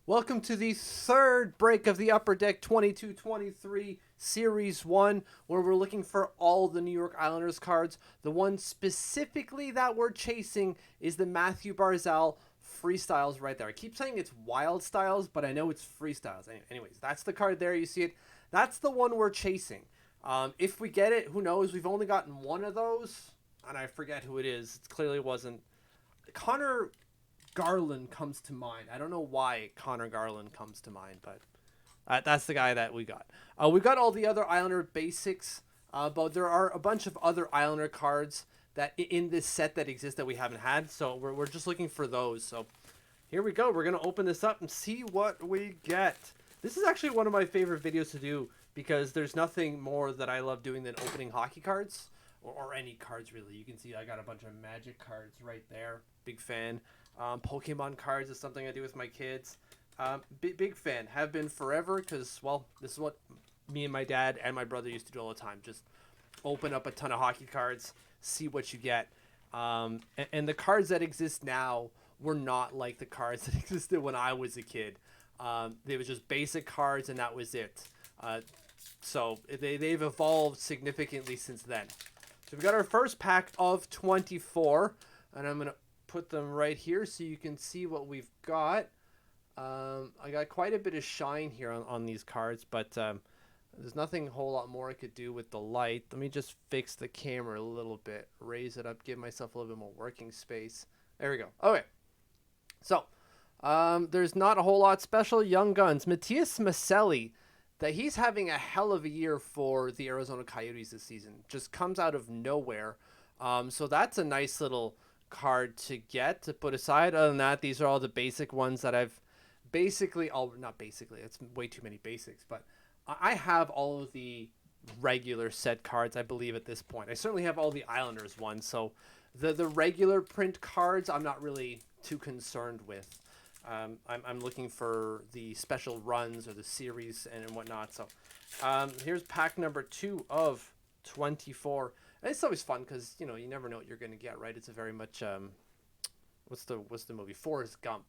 Welcome to the third break of the Upper Deck 22-23 Series 1, where we're looking for all the New York Islanders cards. The one specifically that we're chasing is the Matthew Barzal Freestyles right there. I keep saying it's Wild Styles, but I know it's Freestyles. Anyways, that's the card there. You see it. That's the one we're chasing. If we get it, who knows? We've only gotten one of those, and I forget who it is. It clearly wasn't Connor Garland comes to mind. I don't know why Connor Garland comes to mind, but that's the guy that we got. We got all the other Islander basics, but there are a bunch of other Islander cards that in this set that exist that we haven't had. So we're just looking for those. So here we go. We're going to open this up and see what we get. This is actually one of my favorite videos to do because there's nothing more that I love doing than opening hockey cards or any cards really. You can see I got a bunch of Magic cards right there. Big fan. Pokemon cards is something I do with my kids. Big fan. Have been forever because, well, this is what me and my dad and my brother used to do all the time. Just open up a ton of hockey cards, see what you get. And the cards that exist now were not like the cards that existed when I was a kid. They were just basic cards and that was it. So they've evolved significantly since then. So we got our first pack of 24, and I'm going to put them right here so you can see what we've got. I got quite a bit of shine here on these cards, but there's nothing a whole lot more I could do with the light. Let me just fix the camera a little bit, raise it up, give myself a little bit more working space. There we go. Okay. So there's not a whole lot special. Young Guns. Matthias Maselli, that he's having a hell of a year for the Arizona Coyotes this season. Just comes out of nowhere. So that's a nice little card to get to put aside. Other than that, these are all the basic ones that I've basically not basically, it's way too many basics, but I have all of the regular set cards, I believe, at this point. I certainly have all the Islanders ones, so the regular print cards I'm not really too concerned with. I'm looking for the special runs or the series and whatnot. So here's pack number 2 of 24. And it's always fun because you never know what you're going to get, right? It's a very much what's the movie, Forrest Gump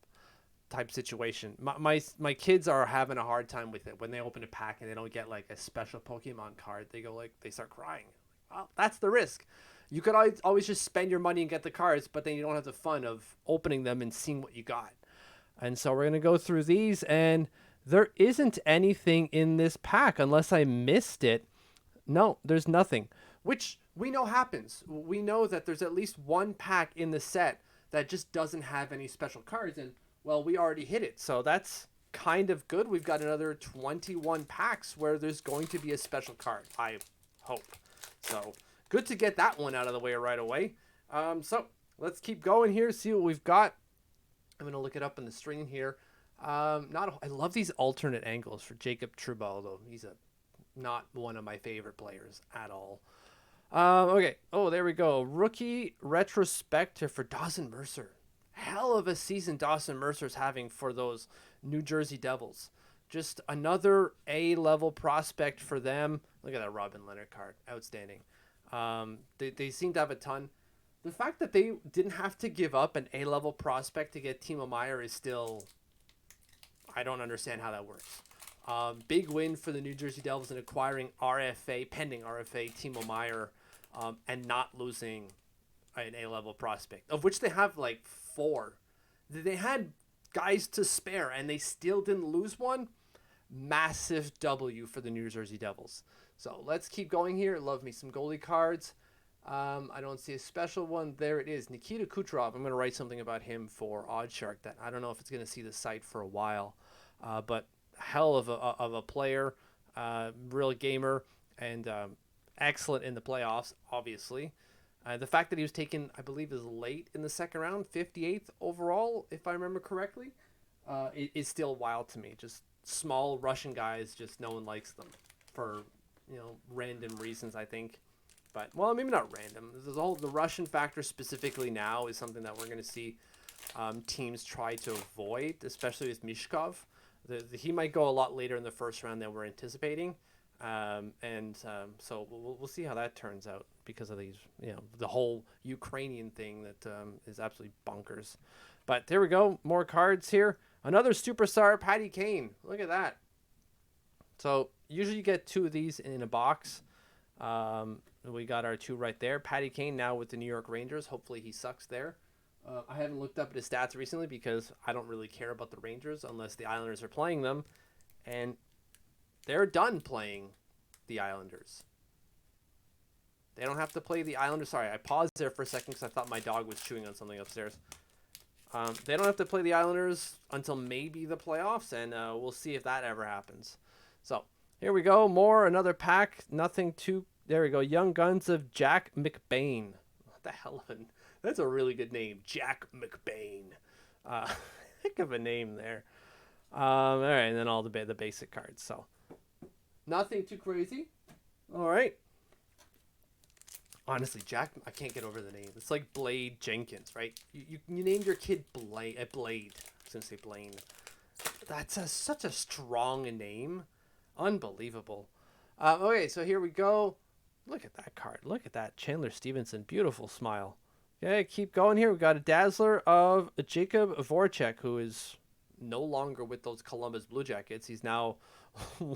type situation. My kids are having a hard time with it when they open a pack and they don't get like a special Pokemon card. They start crying. Well, that's the risk. You could always just spend your money and get the cards, but then you don't have the fun of opening them and seeing what you got. And so we're going to go through these, and there isn't anything in this pack unless I missed it. No, there's nothing, which we know happens. We know that there's at least one pack in the set that just doesn't have any special cards, and, well, we already hit it. So that's kind of good. We've got another 21 packs where there's going to be a special card, I hope. So good to get that one out of the way right away. So let's keep going here, see what we've got. I'm going to look it up on the screen here. I love these alternate angles for Jacob Trouba, although he's not one of my favorite players at all. Okay. Oh, there we go. Rookie retrospective for Dawson Mercer. Hell of a season Dawson Mercer's having for those New Jersey Devils. Just another A-level prospect for them. Look at that Robin Leonard card. Outstanding. They seem to have a ton. The fact that they didn't have to give up an A-level prospect to get Timo Meier is still... I don't understand how that works. Big win for the New Jersey Devils in acquiring pending RFA, Timo Meier, and not losing an A-level prospect, of which they have like 4. They had guys to spare, and they still didn't lose one. Massive W for the New Jersey Devils. So let's keep going here. Love me some goalie cards. I don't see a special one. There it is. Nikita Kucherov. I'm going to write something about him for Oddshark that I don't know if it's going to see the site for a while. But hell of a player, real gamer, and excellent in the playoffs, obviously. The fact that he was taken, I believe, is late in the second round, 58th overall, if I remember correctly, is still wild to me. Just small Russian guys, just no one likes them for random reasons, I think. But, well, maybe not random. The Russian factor specifically now is something that we're going to see teams try to avoid, especially with Mishkov. He might go a lot later in the first round than we're anticipating. So we'll see how that turns out because of these, the whole Ukrainian thing that is absolutely bonkers. But there we go. More cards here. Another superstar, Patty Kane. Look at that. So usually you get 2 of these in a box. We got our 2 right there. Patty Kane now with the New York Rangers. Hopefully he sucks there. I haven't looked up his stats recently because I don't really care about the Rangers unless the Islanders are playing them. And they're done playing the Islanders. They don't have to play the Islanders. Sorry, I paused there for a second because I thought my dog was chewing on something upstairs. They don't have to play the Islanders until maybe the playoffs, and we'll see if that ever happens. So here we go. Another pack. Nothing too. There we go. Young Guns of Jack McBain. What the hell? That's a really good name, Jack McBain. Heck of a name there. All right, and then all the basic cards. So nothing too crazy. All right. Honestly, Jack, I can't get over the name. It's like Blade Jenkins, right? You named your kid Blade. I was gonna say Blaine. That's such a strong name. Unbelievable. Okay, so here we go. Look at that card. Look at that. Chandler Stevenson. Beautiful smile. Okay, keep going here. We got a dazzler of Jacob Voracek, who is no longer with those Columbus Blue Jackets. He's now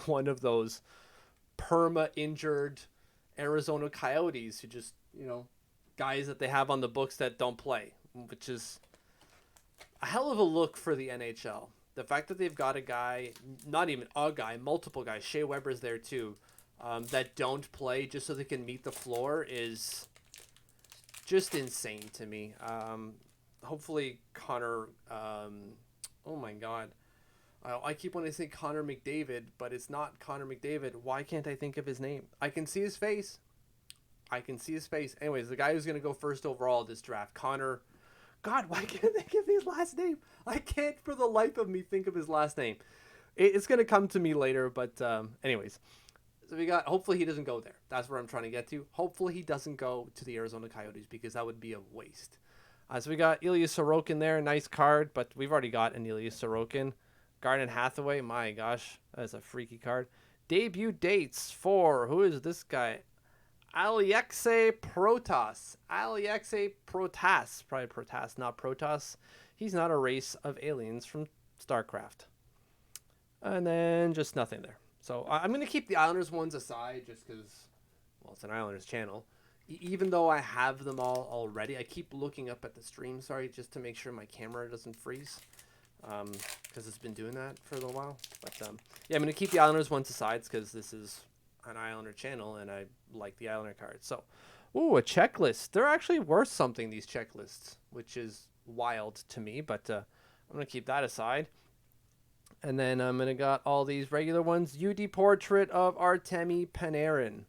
one of those perma-injured Arizona Coyotes who just, guys that they have on the books that don't play, which is a hell of a look for the NHL. The fact that they've got a guy, not even a guy, multiple guys, Shea Weber's there too, that don't play just so they can meet the floor is just insane to me. Hopefully Connor, oh my God. I keep wanting to say Connor McDavid, but it's not Connor McDavid. Why can't I think of his name? I can see his face. Anyways, the guy who's going to go first overall this draft, Connor. God, why can't they give me his last name? I can't for the life of me think of his last name. It's going to come to me later, but anyways. So we got, hopefully he doesn't go there. That's where I'm trying to get to. Hopefully he doesn't go to the Arizona Coyotes because that would be a waste. So we got Ilya Sorokin there. Nice card, but we've already got an Ilya Sorokin. Garnet Hathaway, my gosh, that's a freaky card. Debut dates for, who is this guy? Alexei Protas. Probably Protas, not Protoss. He's not a race of aliens from StarCraft. And then just nothing there. So I'm going to keep the Islanders ones aside just because, well, it's an Islanders channel. Even though I have them all already, I keep looking up at the stream, just to make sure my camera doesn't freeze. Because it's been doing that for a little while. But yeah, I'm going to keep the Islanders ones aside because this is an Islander channel and I like the Islander cards. So, ooh, a checklist. They're actually worth something, these checklists, which is wild to me. But I'm going to keep that aside. And then I'm going to got all these regular ones. UD portrait of Artemi Panarin.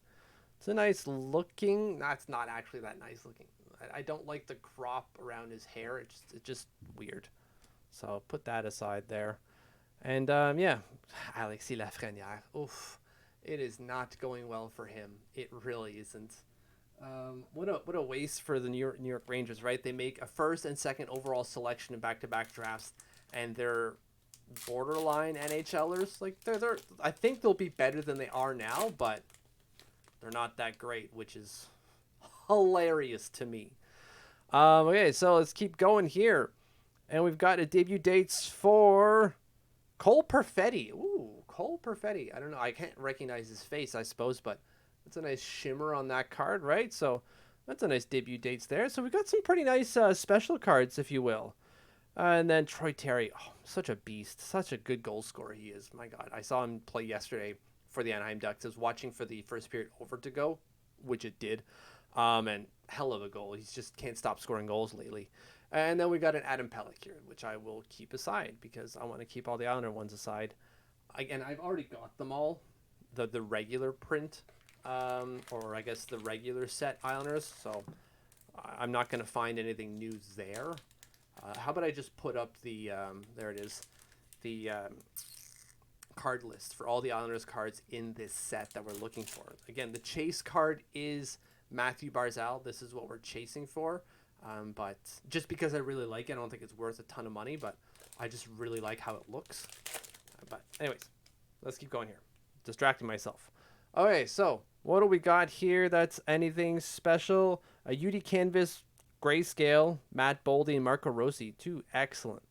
It's a nice looking. That's not actually that nice looking. I don't like the crop around his hair. It's just weird. So I'll put that aside there. And yeah, Alexis Lafrenière. Oof, it is not going well for him. It really isn't. What a waste for the New York Rangers, right? They make a first and second overall selection in back-to-back drafts, and they're borderline NHLers. Like they're I think they'll be better than they are now, but they're not that great, which is hilarious to me. Okay, so let's keep going here. And we've got a debut dates for Cole Perfetti. Ooh, Cole Perfetti. I don't know. I can't recognize his face, I suppose, but that's a nice shimmer on that card, right? So that's a nice debut dates there. So we've got some pretty nice special cards, if you will. And then Troy Terry. Oh, such a beast. Such a good goal scorer he is. My God. I saw him play yesterday for the Anaheim Ducks. I was watching for the first period over to go, which it did. And hell of a goal. He just can't stop scoring goals lately. And then we got an Adam Pelech here, which I will keep aside because I want to keep all the Islander ones aside. Again, I've already got them all, the regular print, or I guess the regular set Islanders. So I'm not going to find anything new there. How about I just put up the there it is, the card list for all the Islanders cards in this set that we're looking for. Again, the chase card is Matthew Barzal. This is what we're chasing for. But just because I really like it, I don't think it's worth a ton of money, but I just really like how it looks. But anyways, let's keep going here. Distracting myself. Okay, so what do we got here that's anything special? A UD Canvas Grayscale, Matt Boldy and Marco Rossi. Two excellent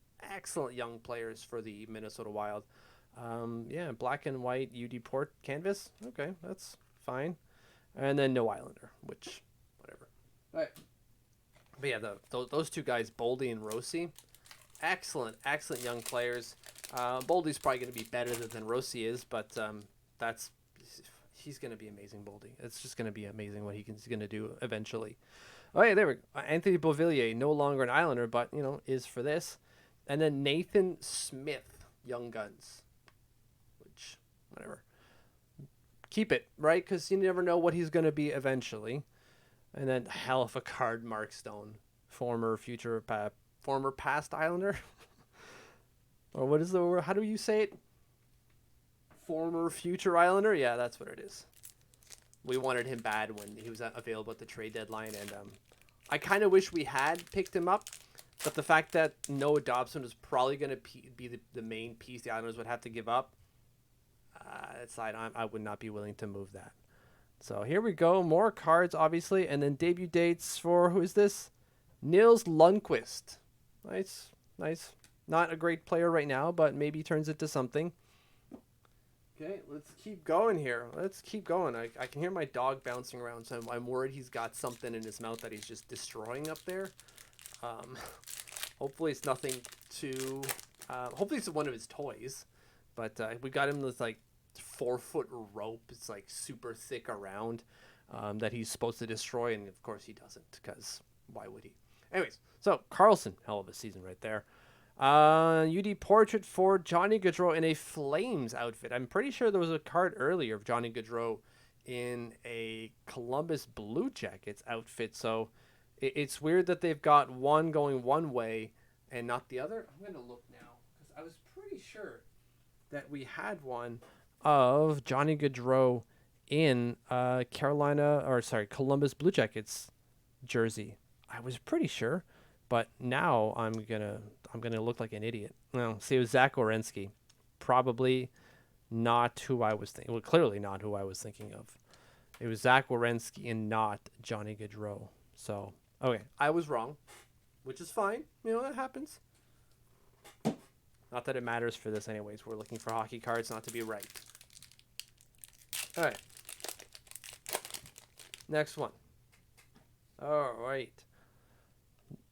excellent young players for the Minnesota Wild. Yeah, black and white UD Port canvas. Okay, that's fine. And then no Islander, which, whatever. All right. But yeah, those two guys, Boldy and Rossi, excellent young players. Boldy's probably going to be better than Rossi is, but he's going to be amazing, Boldy. It's just going to be amazing what he's going to do eventually. Oh, yeah, there we go. Anthony Beauvillier, no longer an Islander, but, is for this. And then Nathan Smith, Young Guns, which, whatever. Keep it, right? Because you never know what he's going to be eventually. And then, hell of a card, Mark Stone, former past Islander. Or what is the word? How do you say it? Former future Islander? Yeah, that's what it is. We wanted him bad when he was available at the trade deadline, and I kind of wish we had picked him up, but the fact that Noah Dobson was probably going to be the main piece the Islanders would have to give up, I would not be willing to move that. So here we go, more cards, obviously, and then debut dates for, who is this? Nils Lundqvist. Nice. Not a great player right now, but maybe turns into something. Okay, let's keep going here. Let's keep going. I can hear my dog bouncing around, so I'm worried he's got something in his mouth that he's just destroying up there. Hopefully it's nothing too... hopefully it's one of his toys. But we got him this, 4-foot rope. It's, super thick around that he's supposed to destroy, and of course he doesn't, because why would he? Anyways, so Carlson, hell of a season right there. UD portrait for Johnny Gaudreau in a Flames outfit. I'm pretty sure there was a card earlier of Johnny Gaudreau in a Columbus Blue Jackets outfit. So it's weird that they've got one going one way and not the other. I'm going to look now because I was pretty sure that we had one of Johnny Gaudreau in Columbus Blue Jackets jersey. I was pretty sure. But now I'm gonna look like an idiot. No, see, it was Zach Werenski. Probably not who I was thinking. Well, clearly not who I was thinking of. It was Zach Werenski and not Johnny Gaudreau. So, okay, I was wrong, which is fine. That happens. Not that it matters for this anyways. We're looking for hockey cards, not to be right. All right. Next one. All right.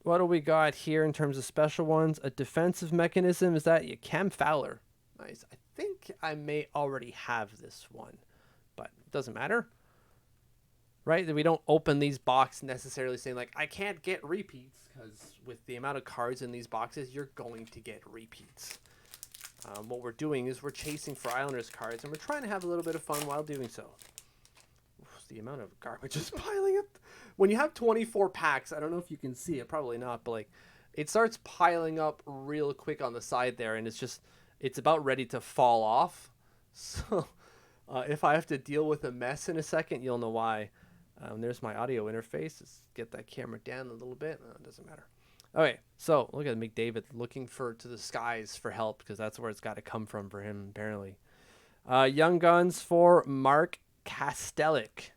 What do we got here in terms of special ones? A defensive mechanism. Is that Cam Fowler? Nice. I think I may already have this one, but it doesn't matter. Right? That we don't open these boxes necessarily saying, I can't get repeats, because with the amount of cards in these boxes, you're going to get repeats. What we're doing is we're chasing for Islanders cards, and we're trying to have a little bit of fun while doing so. The amount of garbage is piling up. When you have 24 packs, I don't know if you can see it, probably not, but it starts piling up real quick on the side there, and it's about ready to fall off. So if I have to deal with a mess in a second, you'll know why. There's my audio interface. Let's get that camera down a little bit. It doesn't matter. Okay, so look at McDavid looking to the skies for help, because that's where it's got to come from for him, apparently. Young Guns for Mark Kastelich.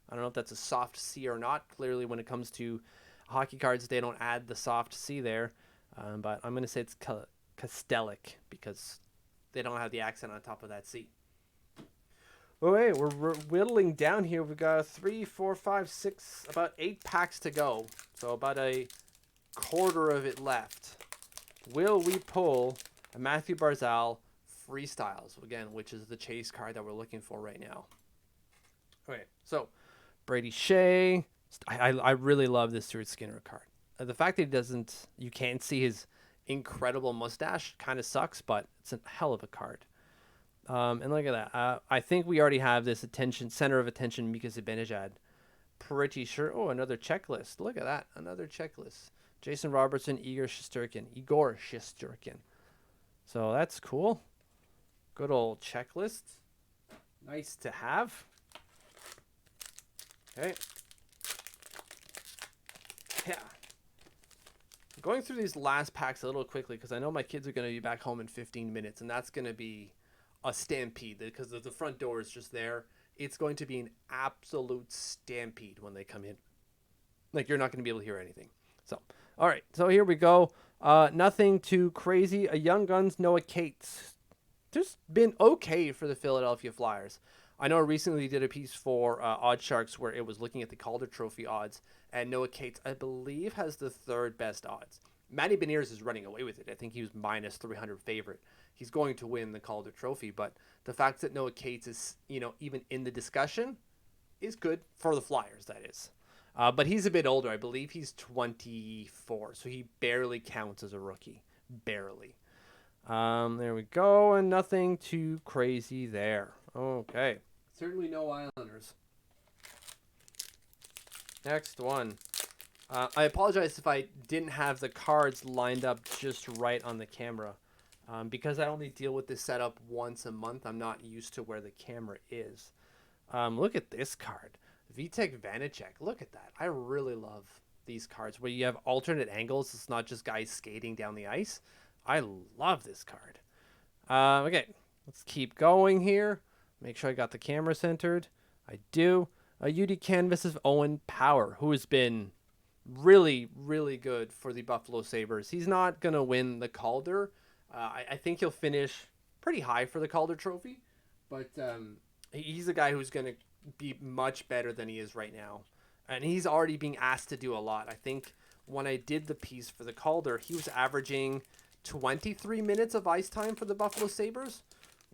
I don't know if that's a soft C or not. Clearly, when it comes to hockey cards, they don't add the soft C there. But I'm going to say it's Kastelich because they don't have the accent on top of that C. Oh, wait, we're whittling down here. We've got 3, 4, 5, 6, about 8 packs to go. So about a quarter of it left. Will we pull a Matthew Barzal Freestyles, again, which is the chase card that we're looking for right now? Okay, so Brady Shea. I really love this Stuart Skinner card. The fact that you can't see his incredible mustache kind of sucks, but it's a hell of a card. And look at that. I think we already have this center of attention, Mika Zibanejad. Pretty sure. Oh, another checklist. Look at that. Another checklist. Jason Robertson, Igor Shesterkin. So that's cool. Good old checklist. Nice to have. Okay. Yeah. Going through these last packs a little quickly because I know my kids are going to be back home in 15 minutes, and that's going to be a stampede because the front door is just there. It's going to be an absolute stampede when they come in. You're not going to be able to hear anything. So, all right. So here we go. Nothing too crazy. A Young Guns Noah Cates. Just been okay for the Philadelphia Flyers. I know I recently did a piece for Odd Sharks where it was looking at the Calder Trophy odds, and Noah Cates, I believe, has the third best odds. Matty Beniers is running away with it. I think he was minus 300 favorite. He's going to win the Calder Trophy, but the fact that Noah Cates is, even in the discussion is good for the Flyers, that is. But he's a bit older. I believe he's 24, so he barely counts as a rookie. Barely. There we go, and nothing too crazy there. Okay. Certainly no Islanders. Next one. I apologize if I didn't have the cards lined up just right on the camera. Because I only deal with this setup once a month, I'm not used to where the camera is. Look at this card. Vitek Vanacek. Look at that. I really love these cards where you have alternate angles. It's not just guys skating down the ice. I love this card. Okay, let's keep going here. Make sure I got the camera centered. I do. A UD canvas of Owen Power, who has been really, really good for the Buffalo Sabres. He's not going to win the Calder. I think he'll finish pretty high for the Calder Trophy. But he's a guy who's going to be much better than he is right now. And he's already being asked to do a lot. I think when I did the piece for the Calder, he was averaging 23 minutes of ice time for the Buffalo Sabres,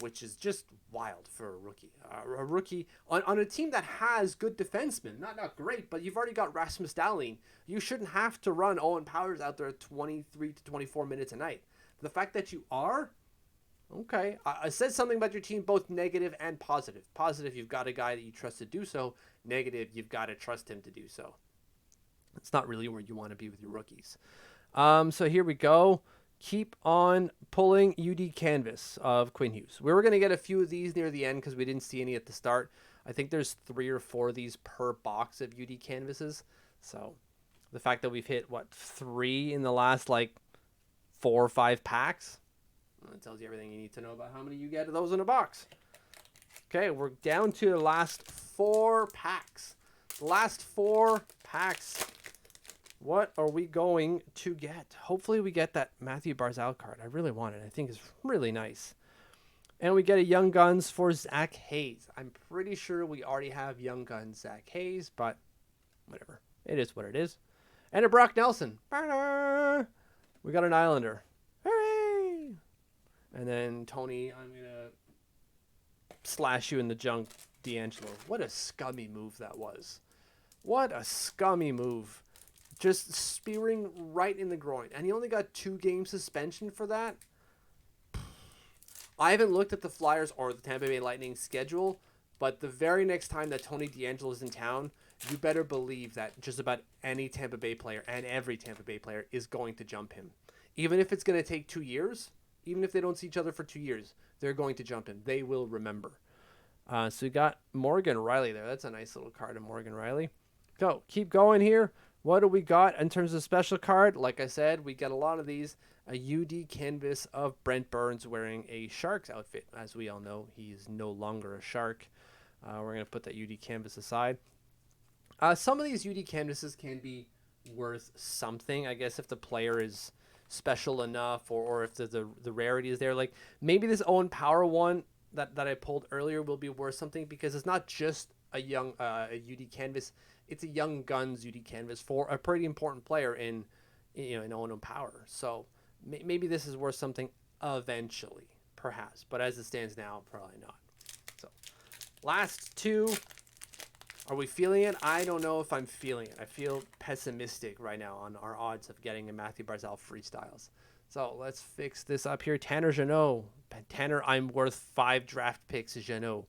which is just wild for a rookie. A rookie on a team that has good defensemen. Not great, but you've already got Rasmus Dahlin. You shouldn't have to run Owen Powers out there 23 to 24 minutes a night. The fact that you are, okay, I said something about your team, both negative and positive. Positive, you've got a guy that you trust to do so. Negative, you've got to trust him to do so. It's not really where you want to be with your rookies. So here we go. Keep on pulling UD canvas of Quinn Hughes. We were going to get a few of these near the end because we didn't see any at the start. I think there's 3 or 4 of these per box of UD canvases. So the fact that we've hit, 3 in the last 4 or 5 packs, that tells you everything you need to know about how many you get of those in a box. Okay, we're down to the last 4 packs. The last 4 packs. What are we going to get? Hopefully we get that Matthew Barzal card. I really want it. I think it's really nice. And we get a Young Guns for Zach Hayes. I'm pretty sure we already have Young Guns Zach Hayes, but whatever. It is what it is. And a Brock Nelson. We got an Islander. Hooray! And then Tony, I'm going to slash you in the junk, D'Angelo. What a scummy move that was. What a scummy move. Just spearing right in the groin. And he only got 2 game suspension for that. I haven't looked at the Flyers or the Tampa Bay Lightning schedule, but the very next time that Tony DeAngelo is in town, you better believe that just about any Tampa Bay player and every Tampa Bay player is going to jump him. Even if it's going to take 2 years, even if they don't see each other for 2 years, they're going to jump him. They will remember. So we got Morgan Riley there. That's a nice little card of Morgan Riley. Go. Keep going here. What do we got in terms of special card? Like I said, we get a lot of these. A UD canvas of Brent Burns wearing a Sharks outfit. As we all know, he's no longer a Shark. We're going to put that UD canvas aside. Some of these UD canvases can be worth something, I guess, if the player is special enough or if the rarity is there. Like maybe this Owen Power one that I pulled earlier will be worth something because it's not just a young a UD canvas. It's a Young Guns UD canvas for a pretty important player in Owen Power. So maybe this is worth something eventually, perhaps. But as it stands now, probably not. So last 2. Are we feeling it? I don't know if I'm feeling it. I feel pessimistic right now on our odds of getting a Matthew Barzal freestyles. So let's fix this up here. Tanner Jeannot. Tanner, I'm worth 5 draft picks of Jeannot,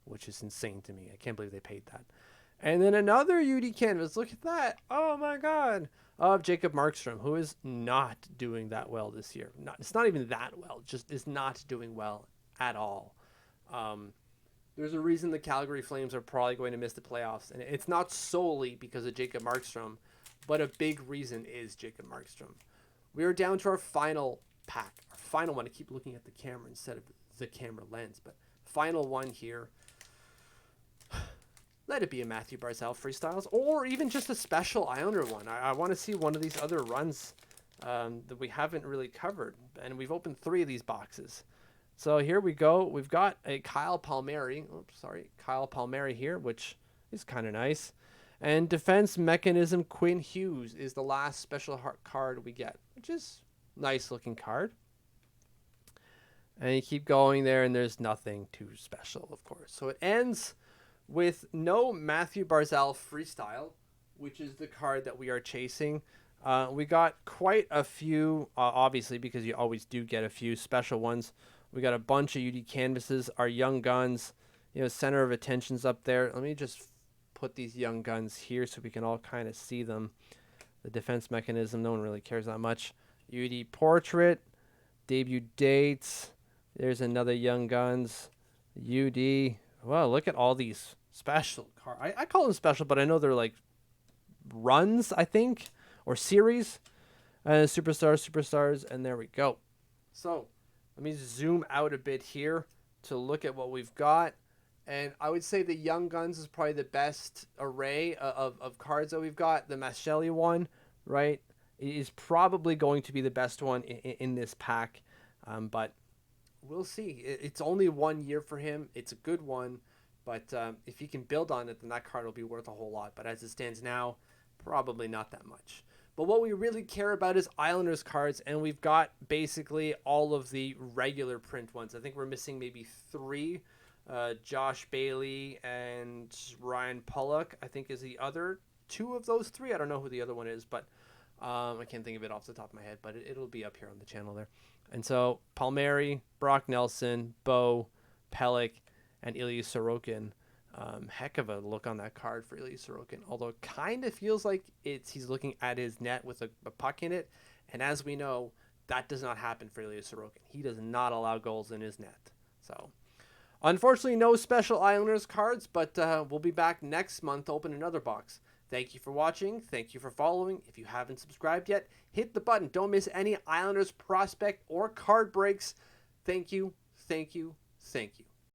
which is insane to me. I can't believe they paid that. And then another UD canvas. Look at that. Oh, my God. Of Jacob Markstrom, who is not doing that well this year. It's not even that well. Just is not doing well at all. There's a reason the Calgary Flames are probably going to miss the playoffs. And it's not solely because of Jacob Markstrom, but a big reason is Jacob Markstrom. We are down to our final pack. Our final one. I keep looking at the camera instead of the camera lens. But final one here. Let it be a Matthew Barzal freestyles or even just a special Islander one. I want to see one of these other runs that we haven't really covered, and we've opened 3 of these boxes. So here we go. We've got a Kyle Palmieri. Oops, sorry, Kyle Palmieri here, which is kind of nice. And Defense Mechanism Quinn Hughes is the last special card we get, which is nice looking card. And you keep going there, and there's nothing too special, of course. So it ends with no Matthew Barzal Freestyle, which is the card that we are chasing. We got quite a few, obviously, because you always do get a few special ones. We got a bunch of UD canvases, our Young Guns, center of attention's up there. Let me just put these Young Guns here so we can all kind of see them. The Defense Mechanism, no one really cares that much. UD Portrait, debut dates. There's another Young Guns, UD. Wow, look at all these special cards. I call them special, but I know they're like runs, I think, or series. Superstars, and there we go. So let me zoom out a bit here to look at what we've got. And I would say the Young Guns is probably the best array of cards that we've got. The Mascheli one, right, is probably going to be the best one in this pack. But we'll see. It's only 1 year for him. It's a good one. But if he can build on it, then that card will be worth a whole lot. But as it stands now, probably not that much. But what we really care about is Islanders cards, and we've got basically all of the regular print ones. I think we're missing maybe 3. Josh Bailey and Ryan Pollock, I think, is the other 2 of those 3. I don't know who the other one is, but I can't think of it off the top of my head, but it'll be up here on the channel there. And so Palmieri, Brock Nelson, Bo, Pellick, and Ilya Sorokin. Heck of a look on that card for Ilya Sorokin, although it kind of feels like he's looking at his net with a puck in it, and as we know, that does not happen for Ilya Sorokin. He does not allow goals in his net. So unfortunately, no special Islanders cards, but we'll be back next month to open another box. Thank you for watching. Thank you for following. If you haven't subscribed yet, hit the button. Don't miss any Islanders prospect or card breaks. Thank you, thank you, thank you.